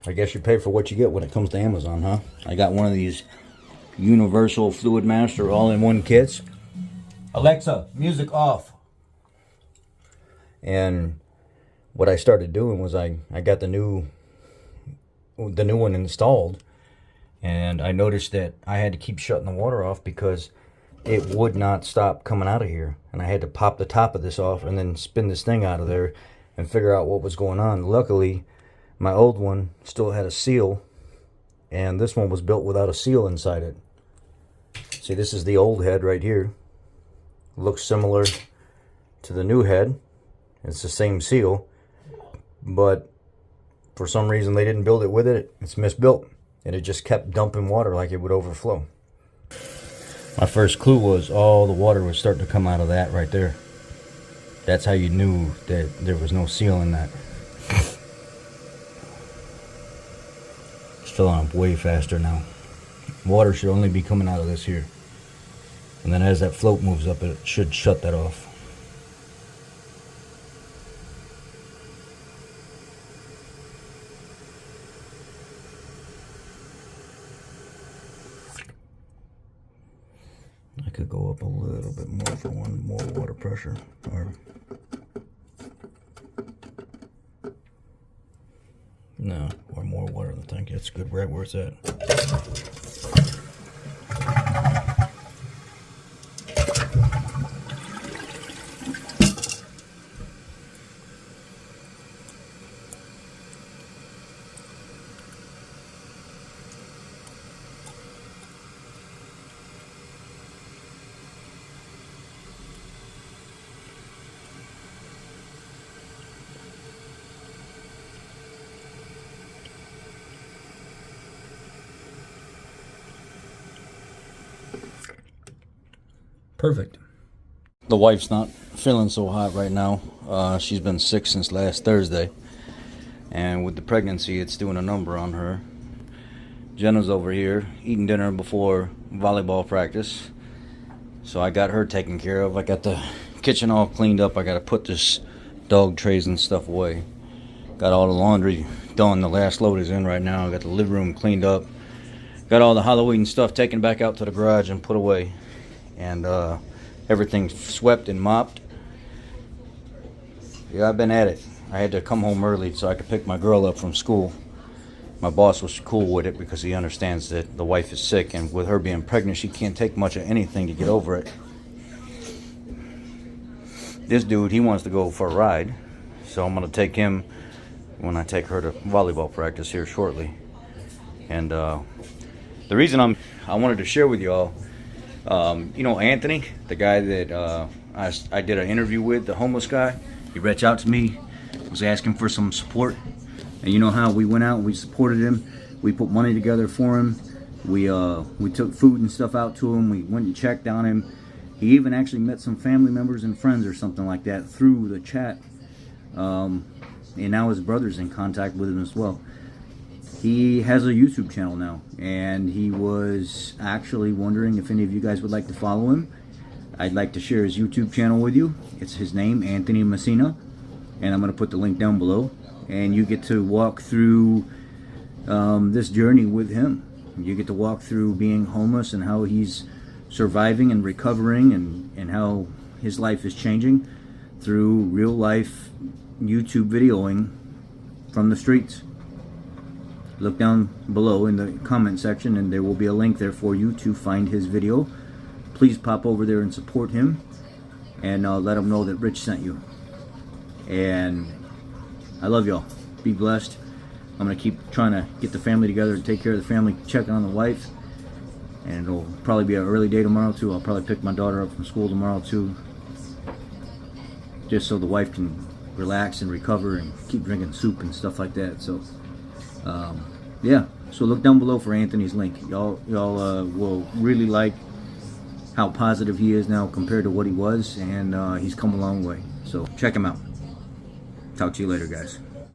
I guess you pay for what you get when it comes to Amazon, huh? I got one of these universal Fluid Master all-in-one kits. Alexa, music off. And what I started doing was I got the new one installed, and I noticed that I had to keep shutting the water off because it would not stop coming out of here. And I had to pop the top of this off and then spin this thing out of there and figure out what was going on. Luckily, my old one still had a seal, and this one was built without a seal inside it. See, this is the old head right here. Looks similar to the new head. It's the same seal, but for some reason they didn't build it with it. It's misbuilt, and it just kept dumping water like it would overflow. My first clue was all the water was starting to come out of that right there. That's how you knew that there was no seal in that. It's filling up way faster now. Water should only be coming out of this here. And then as that float moves up, it should shut that off. I could go up a little bit more for one more water pressure. Or no, or more water in the tank. That's good right where it's at. Perfect. The wife's not feeling so hot right now. She's been sick since last Thursday, and with the pregnancy, it's doing a number on her. Jenna's over here eating dinner before volleyball practice, so I got her taken care of. I got the kitchen all cleaned up. I got to put this dog trays and stuff away. Got all the laundry done. The last load is in right now. I got the living room cleaned up. Got all the Halloween stuff taken back out to the garage and put away. And everything swept and mopped. Yeah, I've been at it. I had to come home early so I could pick my girl up from school. My boss was cool with it because he understands that the wife is sick, and with her being pregnant, she can't take much of anything to get over it. This dude, he wants to go for a ride, so I'm gonna take him when I take her to volleyball practice here shortly. And the reason I wanted to share with y'all, you know Anthony, the guy that I did an interview with, the homeless guy. He reached out to me, was asking for some support, and you know how we went out and we supported him. We put money together for him. We took food and stuff out to him. We went and checked on him. He even actually met some family members and friends or something like that through the chat, and now his brother's in contact with him as well. He has a YouTube channel now, and he was actually wondering if any of you guys would like to follow him. I'd like to share his YouTube channel with you. It's his name, Anthony Messina, and I'm going to put the link down below. And you get to walk through this journey with him. You get to walk through being homeless and how he's surviving and recovering, and how his life is changing through real life YouTube videoing from the streets. Look down below in the comment section, and there will be a link there for you to find his video. Please pop over there and support him, and let him know that Rich sent you. And I love y'all. Be blessed. I'm going to keep trying to get the family together and take care of the family, checking on the wife. And it'll probably be an early day tomorrow too. I'll probably pick my daughter up from school tomorrow too, just so the wife can relax and recover and keep drinking soup and stuff like that. So yeah, so look down below for Anthony's link. Y'all will really like how positive he is now compared to what he was, and he's come a long way. So check him out. Talk to you later, guys.